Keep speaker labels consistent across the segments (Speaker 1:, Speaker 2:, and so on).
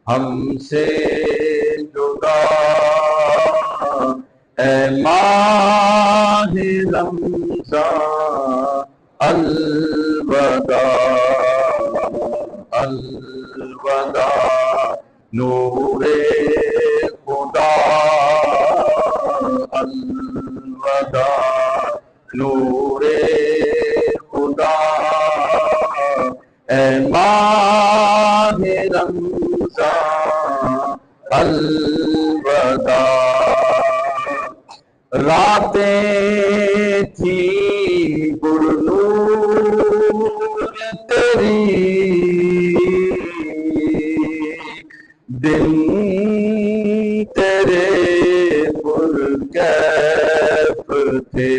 Speaker 1: ہم سے جدا اے ماہ رمضان الوداع الوداع نور خدا الوداع نور خدا اے ماہ رمضان الوداع راتیں تھی پرنور تیری دن تیرے پرکیف تھے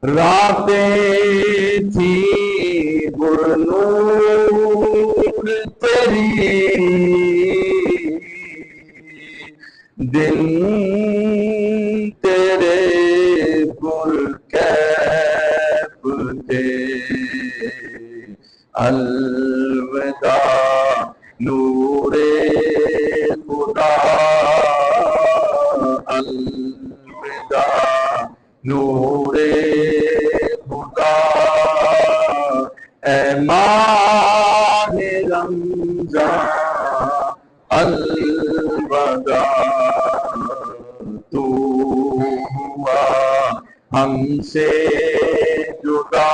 Speaker 1: راتیں تھی پرنور تیری دن تیرے پرکیف تھے الوداع نور خدا الوداع نور خدا اے ماہ رمضان الوداع تو ہوا ہم سے جدا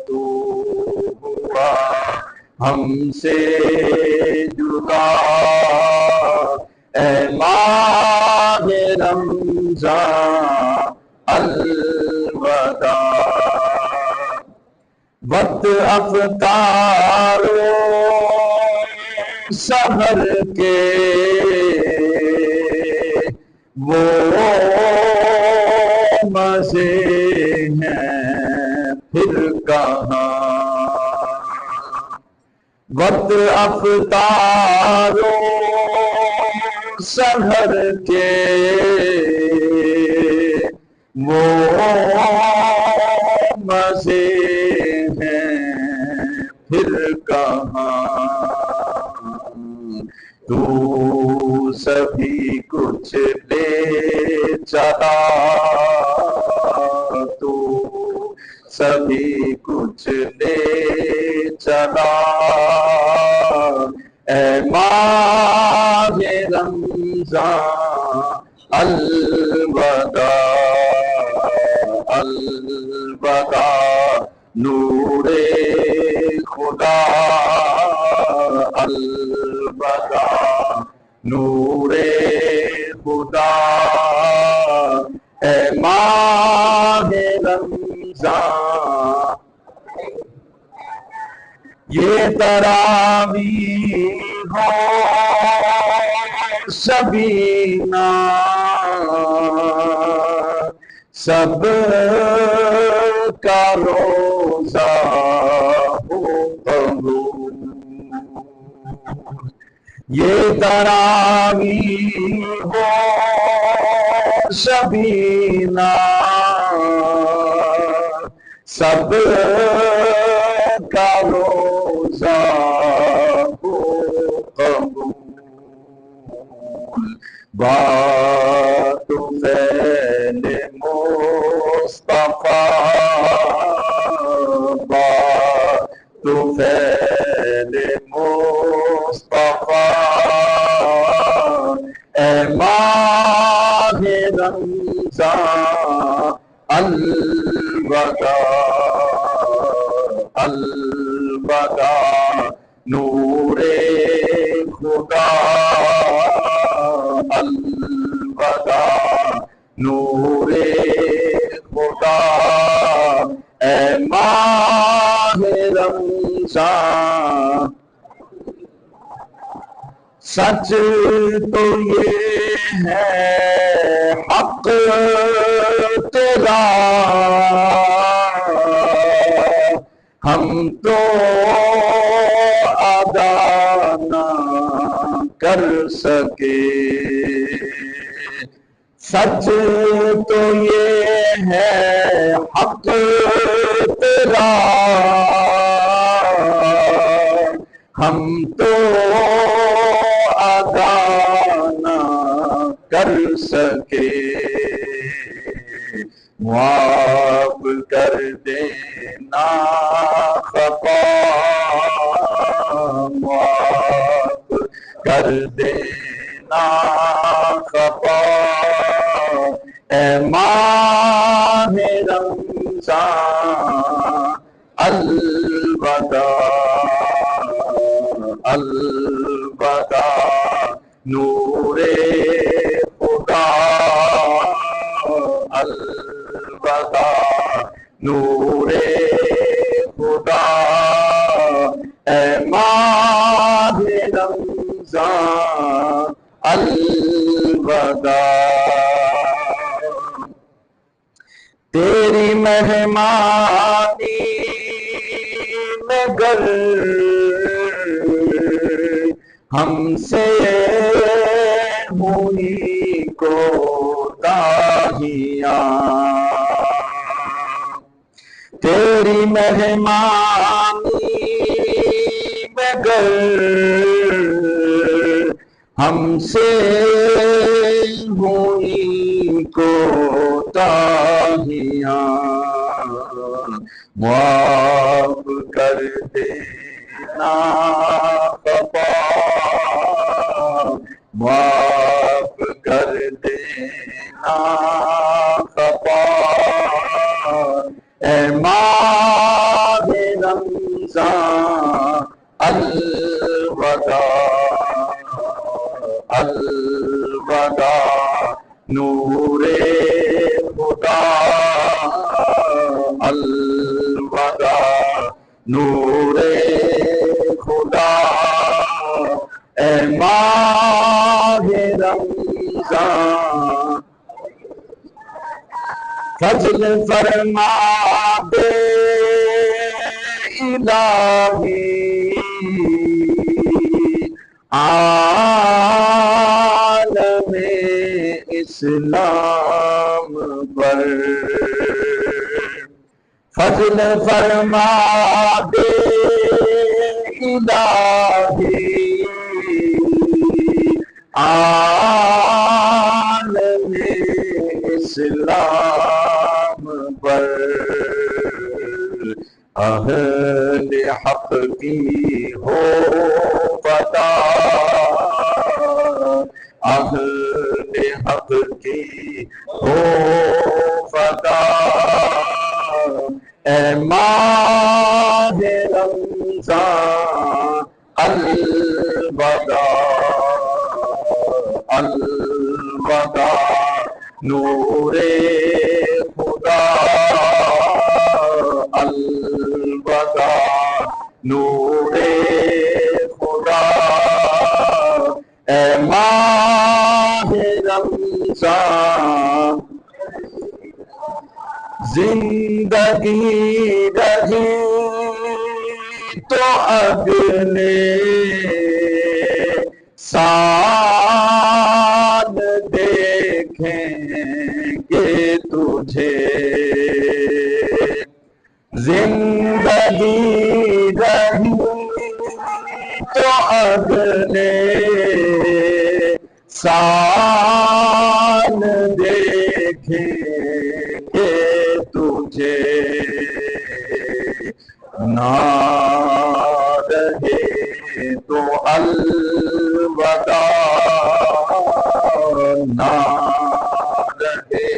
Speaker 1: تو ہوا ہم سے جدا اے ماہ رمضان الوداع وقت افطارو سحر کے وہ مزے ہیں پھر کہاں وقت افطارو سحر کے وہ مزے ہیں پھر کہاں تو سبھی کچھ لے چلا تو سبھی کچھ لے چلا اے ماہ رمضان الوداع الوداع نور خدا الوداع نور خدا اے ماہ رمضان یہ تراویح ہو شبینہ سب کا روزہ ہو قبول یہ تراویح ہو شبینہ سب کا روزہ ہو قبول بات فعل مصطفیٰ بات فعل مصطفیٰ اے ماہ رمضان الوداع الوداع نور خدا الوداع نور خدا اے ماہ رمضان سچ تو یہ ہے حق تیرا ہم تو ادا نہ کر سکے سچ تو یہ ہے حق تیرا ہم تو ادا نہ کر سکے، معاف کر دینا خطا، معاف کر دینا خطا، اے ماہ رمضان الوداع، الوداع نور خدا، الوداع نور خدا، اے ماہ رمضان الوداع، تیری مہمانی میں گر ہم سے ہوئی کوتاہیاں، تیری مہمانی میں گر ہم سے ہوئی کوتاہیاں، معاف کر دینا خطا، معاف کر دینا خطا، اے ماہ رمضان الوداع، الوداع نور خدا، الوداع نور خدا، اے ماہ رمضان فضل فرما دے الہی عالم اسلام پر، فضل فرما دے الہی عالم اسلام پر، اہل حق کی ہو فتح، اہل حق کی ہو فتح، اے ماہ رمضان الوداع، الوداع نور خدا، الوداع نور خدا، اے ماہ رمضان زندگی رہی تو اگلے سال دیکھیں گے تجھے، زندگی رہی تو اگلے سال دیکھیں گے تجھے، نہ رہے تو الوداع، نہ رہے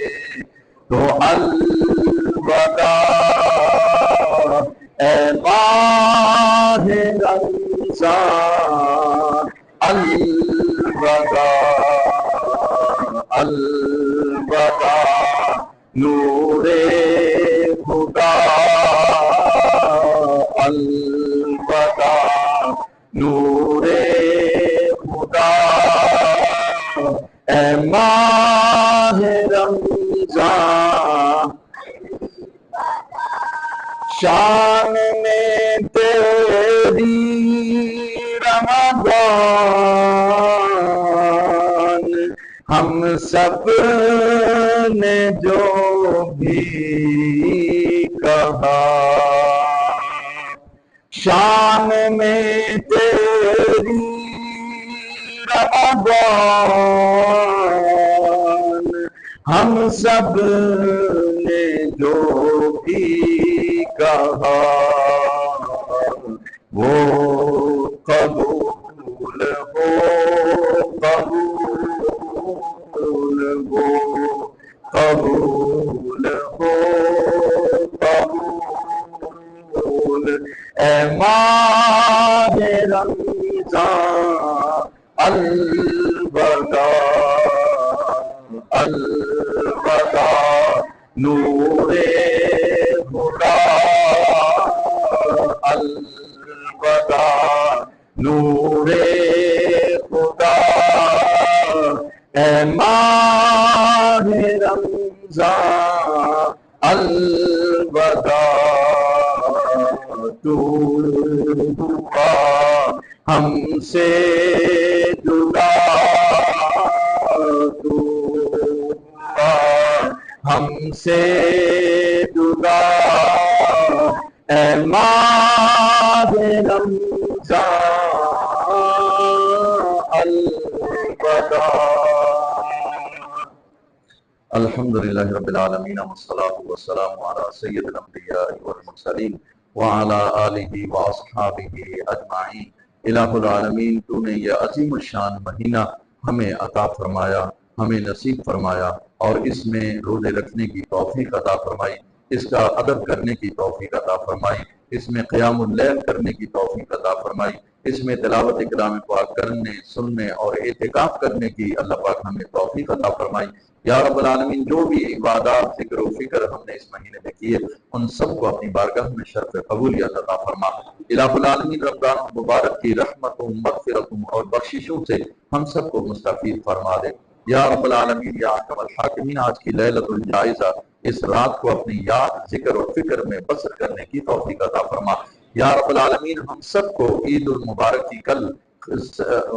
Speaker 1: تو الوداع، اے ماہ رمضان الوداع، الوداع نور خدا، الوداع نور خدا، اے ماہ رمضان شان میں تیری رمضان، ہم سب نے جو بھی کہا، شان میں تیری رمضان ہم سب نے جو بھی کہا وہ قبول ہو، قبول ہو، قبول ہو، قبول اے ماہ رمضان الوداع، الوداع نور خدا، الوداع نور خدا اے ماہ رمضان الوداع تو ہوا ہم سے جدا، تو ہوا ہم سے جدا اے ماہ رمضان الوداع۔ الحمدللہ رب العالمین والصلاة والسلام علی سید الانبیاء والمرسلین وعلی آلہ واصحابہ اجمعین۔ الہ العالمین، تو نے یہ عظیم الشان مہینہ ہمیں عطا فرمایا، ہمیں نصیب فرمایا، اور اس میں روزے رکھنے کی توفیق عطا فرمائی، اس کا ادب کرنے کی توفیق عطا فرمائی، اس میں قیام اللیل کرنے کی توفیق عطا فرمائی، اس میں تلاوت کلام پاک کرنے، سننے اور اعتکاف کرنے کی اللہ پاک ہمیں توفیق عطا فرمائی۔ یا رب العالمین، جو بھی عبادات، ذکر و فکر ہم نے اس مہینے میں کیے، ان سب کو اپنی بارگاہ میں شرف قبولیت عطا فرما۔ الہ العالمین، رمضان مبارک کی رحمتوں، مغفرتوں اور بخششوں سے ہم سب کو مستفید فرما دے۔ یا رب العالمین، یا احکم الحاکمین، آج کی لیلۃ الجائزہ، اس رات کو اپنی یاد، ذکر اور فکر میں بسر کرنے کی توفیق عطا فرما۔ یا رب العالمین، ہم سب کو عید المبارک کی کل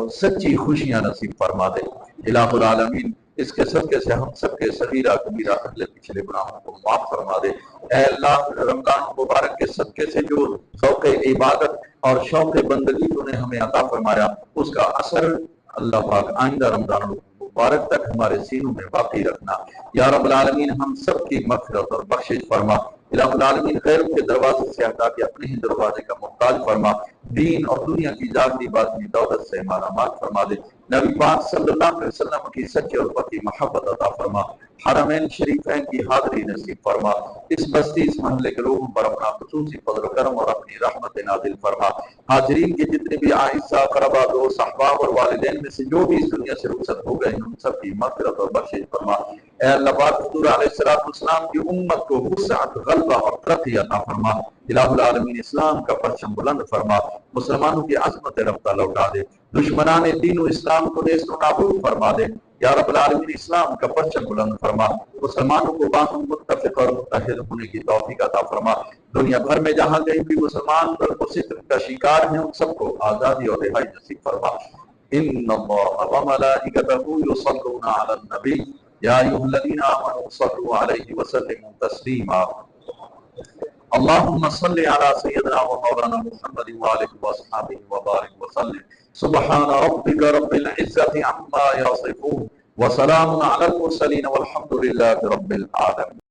Speaker 1: سچی خوشیاں نصیب فرما دے۔ الہ العالمین، اس کے صدقے سے ہم سب کے صغیرہ کبیرہ اگلے پچھلے گناہوں کو معاف فرما دے۔ اے اللہ، رمضان مبارک کے صدقے سے جو ذوق عبادت اور شوق بندگی تو نے ہمیں عطا فرمایا، اس کا اثر اللہ پاک آئندہ رمضان مبارک تک ہمارے سینوں میں باقی رکھنا۔ یا رب العالمین، ہم سب کی مغفرت اور بخشش فرما۔ الہ العالمین، غیروں کے دروازے سے ہٹا کے اپنے ہی دروازے کا محتاج فرما۔ دین اور دنیا کی ذاتی باطنی دولت سے مالا مال فرما دے۔ نبی پاک صلی اللہ علیہ وسلم کی سچے اور پکی محبت عطا فرما۔ حرمین شریفین کی حاضری نصیب فرما۔ اس بستی، اس محلے کے لوگوں پر اپنا خصوصی فضل و کرم اور اپنی رحمت نازل فرما۔ حاضرین کے جتنے بھی اعزا، اقربا، دوست، احباب اور والدین میں سے جو بھی اس دنیا سے رخصت ہو گئے ہیں، ان سب کی مغفرت اور بخشش فرما۔ اے اللہ پاک، حضور علیہ السلام کی امت کو وسعت، غلبہ اور ترقی عطا فرما۔ الہ العالمین، اسلام کا پرچم بلند فرما، مسلمانوں کی عظمت رفتہ لوٹا دے، دشمنان دین و اسلام کو نیست و نابود فرما دے۔ یا رب العالمین، اسلام کا پرچم بلند فرما، مسلمانوں کو باہم متفق اور متحد ہونے کی توفیق عطا فرما۔ دنیا بھر میں جہاں کہیں بھی مسلمان ظلم و ستم کا شکار ہیں، ان سب کو آزادی اور رہائی نصیب فرما۔ ان اللہ وملائکتہ یصلون علی النبی یا ایھا الذین آمنوا صلوا علیہ وسلموا تسلیما۔ اللهم صل على سيدنا ومولانا محمد وآله وصحبه وبارك وسلم۔ سبحان ربك رب العزة عما يصفون وسلام على المرسلين والحمد لله رب العالمين۔